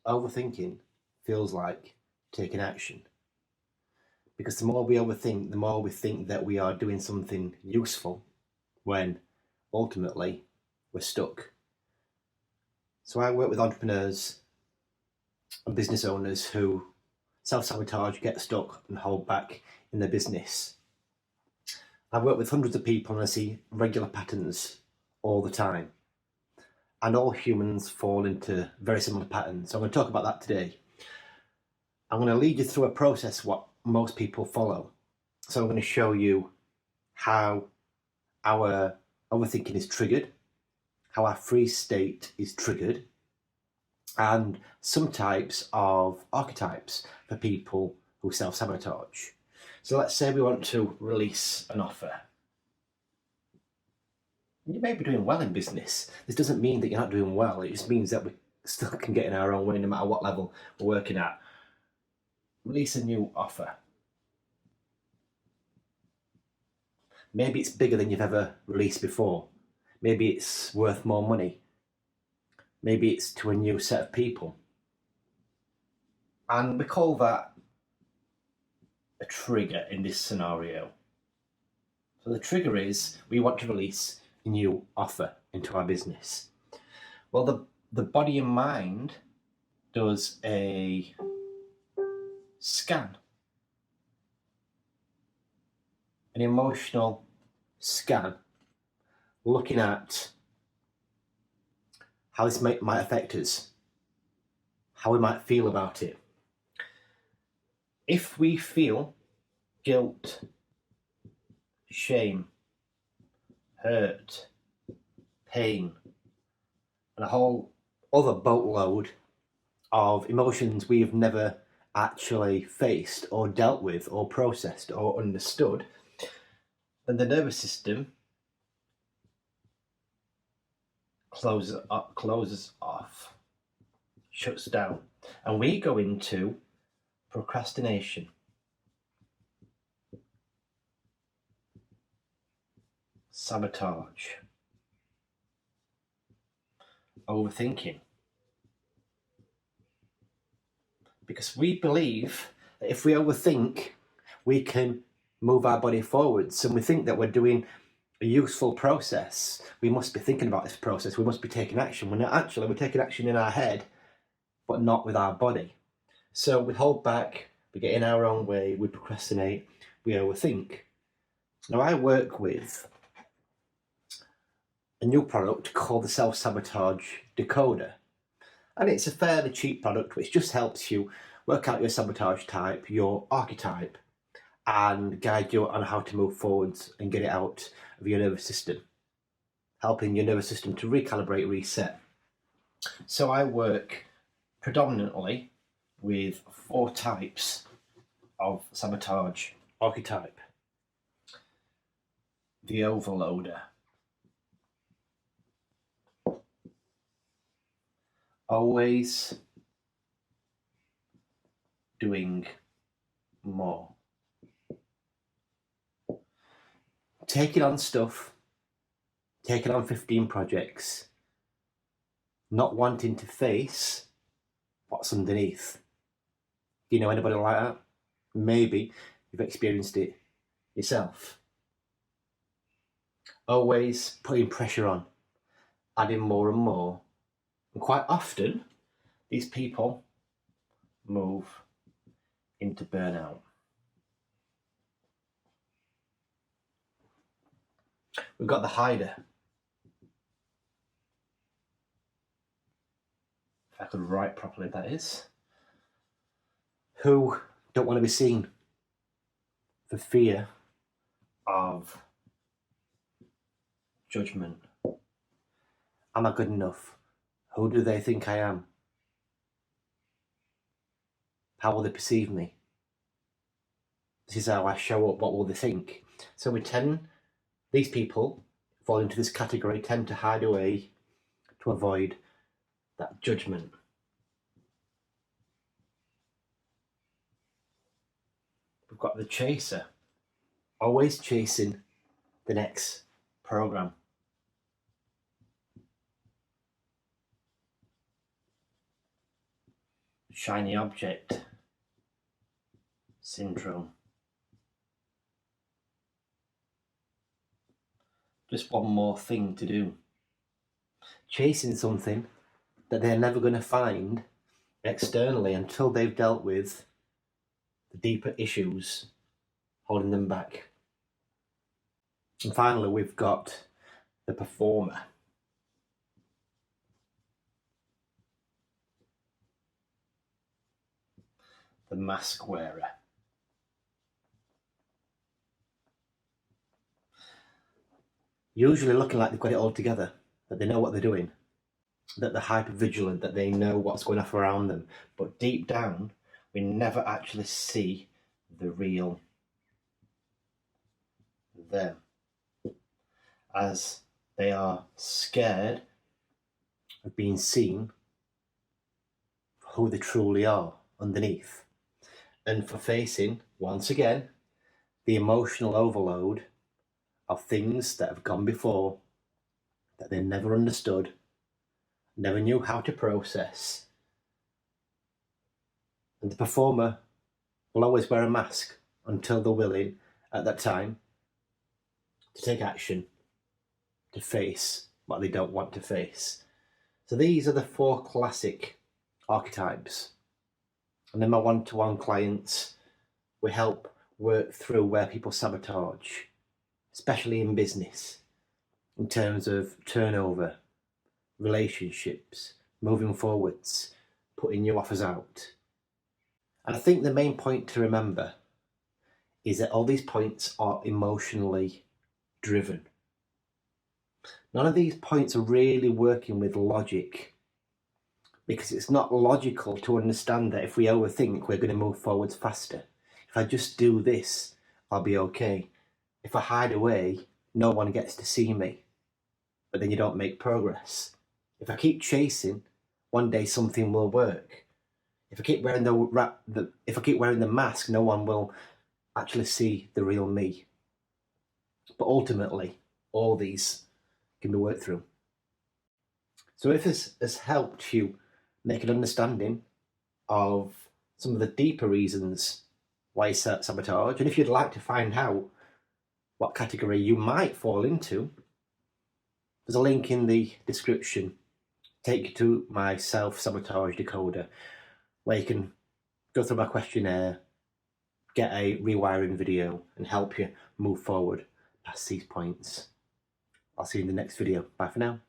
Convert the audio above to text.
overthinking feels like taking action. Because the more we overthink, the more we think that we are doing something useful when ultimately we're stuck. So I work with entrepreneurs and business owners who self-sabotage, get stuck and hold back in their business. I work with hundreds of people and I see regular patterns all the time. And all humans fall into very similar patterns. So I'm going to talk about that today. I'm going to lead you through a process what most people follow. So I'm going to show you how our overthinking is triggered, how our freeze state is triggered, and some types of archetypes for people who self-sabotage. So let's say we want to release an offer. You may be doing well in business. This doesn't mean that you're not doing well. It just means that we still can get in our own way no matter what level we're working at. Release a new offer. Maybe it's bigger than you've ever released before. Maybe it's worth more money. Maybe it's to a new set of people. And we call that a trigger in this scenario. So the trigger is we want to release a new offer into our business. Well, the body and mind does a scan, an emotional scan, looking at how this might affect us, how we might feel about it. If we feel guilt, shame, hurt, pain, and a whole other boatload of emotions we've never actually faced or dealt with or processed or understood, then the nervous system closes off, shuts down, and we go into procrastination. Sabotage. Overthinking. Because we believe that if we overthink, we can move our body forwards, and we think that we're doing a useful process. We must be thinking about this process. We must be taking action. When actually we're taking action in our head, but not with our body. So we hold back, we get in our own way, we procrastinate, we overthink. Now I work with a new product called the Self Sabotage Decoder. And it's a fairly cheap product which just helps you work out your sabotage type, your archetype, and guide you on how to move forwards and get it out of your nervous system, helping your nervous system to recalibrate, reset. So I work predominantly with 4 types of sabotage archetype. The overloader. Always doing more. Taking on stuff, taking on 15 projects, not wanting to face what's underneath. Do you know anybody like that? Maybe you've experienced it yourself. Always putting pressure on, adding more and more. And quite often, these people move into burnout. We've got the hider. If I could write properly, that is. Who don't want to be seen for fear of judgment. Am I good enough? Who do they think I am? How will they perceive me? This is how I show up. What will they think? So these people fall into this category, tend to hide away to avoid that judgment. We've got the chaser, always chasing the next program. shiny object syndrome. Just one more thing to do. Chasing something that they're never going to find externally until they've dealt with the deeper issues holding them back. And finally, we've got the performer. The mask wearer. Usually looking like they've got it all together, that they know what they're doing, that they're hyper vigilant, that they know what's going on around them. But deep down, we never actually see the real them, as they are scared of being seen for who they truly are underneath, and for facing, once again, the emotional overload of things that have gone before that they never understood, never knew how to process. And the performer will always wear a mask until they're willing at that time to take action, to face what they don't want to face. So these are the 4 classic archetypes. And in my one-to-one clients, we help work through where people sabotage, especially in business, in terms of turnover, relationships, moving forwards, putting new offers out. And I think the main point to remember is that all these points are emotionally driven. None of these points are really working with logic, because it's not logical to understand that if we overthink, we're going to move forwards faster. If I just do this, I'll be okay. If I hide away, no one gets to see me, but then you don't make progress. If I keep chasing, one day something will work. If I keep wearing the mask, no one will actually see the real me. But ultimately, all these can be worked through. So if this has helped you make an understanding of some of the deeper reasons why you sabotage, and if you'd like to find out what category you might fall into, there's a link in the description, take you to my Self Sabotage Decoder, where you can go through my questionnaire, get a rewiring video, and help you move forward past these points. I'll see you in the next video. Bye for now.